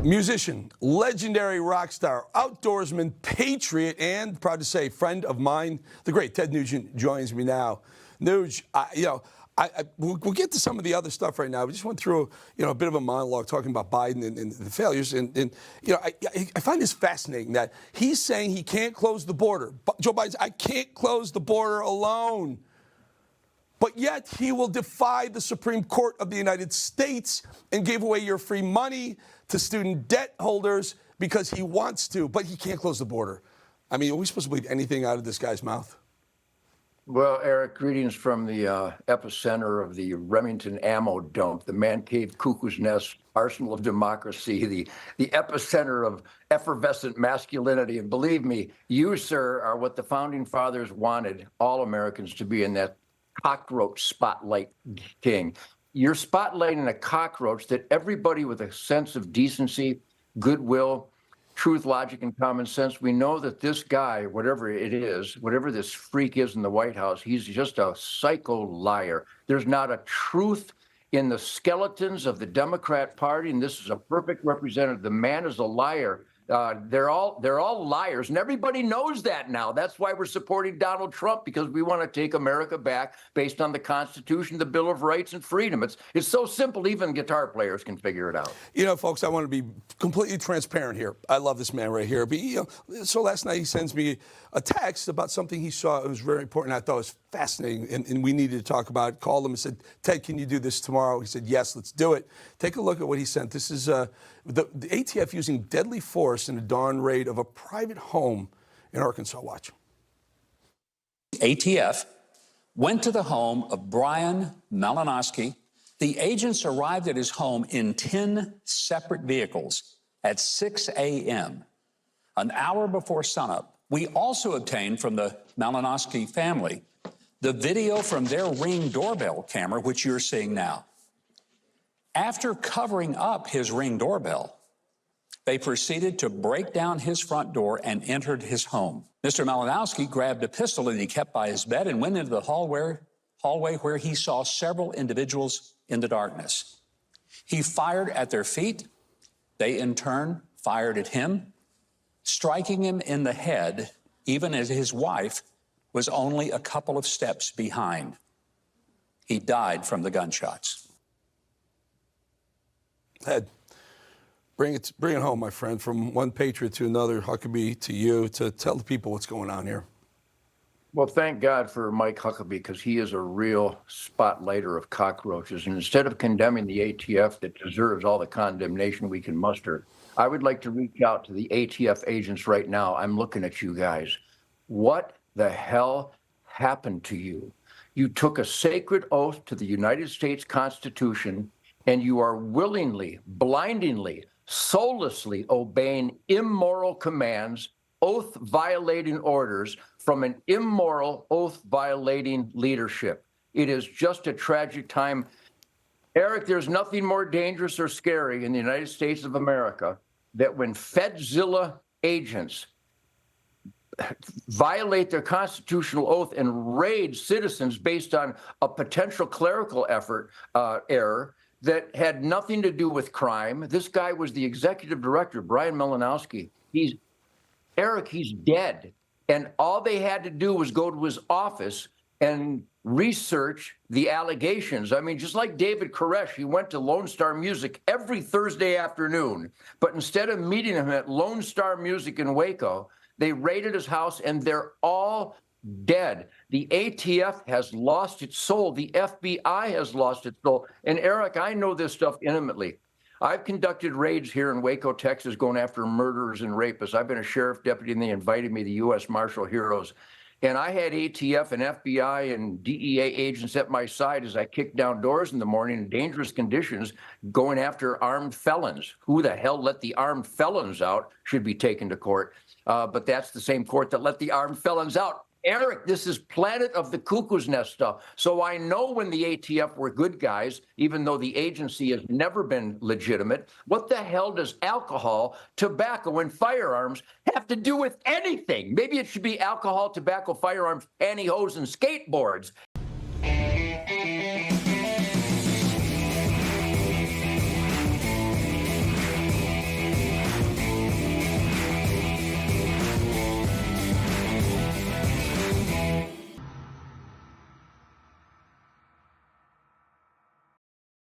Musician, legendary rock star, outdoorsman, patriot, and proud to say, friend of mine, the great Ted Nugent joins me now. Nuge, we'll get to some of the other stuff right now. We just went through, a bit of a monologue talking about Biden and the failures, I find this fascinating that he's saying he can't close the border. Joe Biden's, I can't close the border alone. But yet he will defy the Supreme Court of the United States and give away your free money to student debt holders because he wants to, but he can't close the border. I mean, are we supposed to believe anything out of this guy's mouth? Well, Eric, greetings from the epicenter of the Remington ammo dump, the man cave cuckoo's nest, arsenal of democracy, the epicenter of effervescent masculinity. And believe me, you, sir, are what the founding fathers wanted all Americans to be in that cockroach spotlight king. You're spotlighting a cockroach that everybody with a sense of decency, goodwill, truth, logic, and common sense, we know that this guy, whatever it is, whatever this freak is in the White House, he's just a psycho liar. There's not a truth in the skeletons of the Democrat Party, and this is a perfect representative. The man is a liar. They're all liars, and everybody knows that now. That's why we're supporting Donald Trump, because we want to take America back based on the Constitution, the Bill of Rights, and freedom. It's so simple, even guitar players can figure it out. Folks, I want to be completely transparent here. I love this man right here. But, so last night he sends me a text about something he saw. It was very important. I thought it was fascinating, and we needed to talk about it. Called him and said, Ted, can you do this tomorrow? He said, yes, let's do it. Take a look at what he sent. This is the ATF using deadly force in a dawn raid of a private home in Arkansas. Watch. ATF went to the home of Brian Malinowski. The agents arrived at his home in 10 separate vehicles at 6 a.m., an hour before sunup. We also obtained from the Malinowski family the video from their Ring doorbell camera, which you're seeing now. After covering up his Ring doorbell, they proceeded to break down his front door and entered his home. Mr. Malinowski grabbed a pistol that he kept by his bed and went into the hallway where he saw several individuals in the darkness. He fired at their feet. They, in turn, fired at him, striking him in the head, even as his wife was only a couple of steps behind. He died from the gunshots. Ted, bring it home, my friend, from one patriot to another, Huckabee to you, to tell the people what's going on here. Well, thank God for Mike Huckabee, because he is a real spotlighter of cockroaches. And instead of condemning the ATF that deserves all the condemnation we can muster, I would like to reach out to the ATF agents right now. I'm looking at you guys. What the hell happened to you? You took a sacred oath to the United States Constitution, and you are willingly, blindingly, soullessly obeying immoral commands, oath-violating orders from an immoral, oath-violating leadership. It is just a tragic time. Eric, there's nothing more dangerous or scary in the United States of America that when Fedzilla agents violate their constitutional oath and raid citizens based on a potential clerical error that had nothing to do with crime. This guy was the executive director, Brian Malinowski. He's dead. And all they had to do was go to his office and research the allegations. I mean, just like David Koresh, he went to Lone Star Music every Thursday afternoon. But instead of meeting him at Lone Star Music in Waco, they raided his house, and they're all dead. The ATF has lost its soul. The FBI has lost its soul. And Eric, I know this stuff intimately. I've conducted raids here in Waco, Texas, going after murderers and rapists. I've been a sheriff deputy, and they invited me, the U.S. Marshal Heroes. And I had ATF and FBI and DEA agents at my side as I kicked down doors in the morning in dangerous conditions, going after armed felons. Who the hell let the armed felons out should be taken to court. But that's the same court that let the armed felons out. Eric, this is Planet of the Cuckoo's Nest stuff. So I know when the ATF were good guys, even though the agency has never been legitimate. What the hell does alcohol, tobacco, and firearms have to do with anything? Maybe it should be alcohol, tobacco, firearms, pantyhose, and skateboards.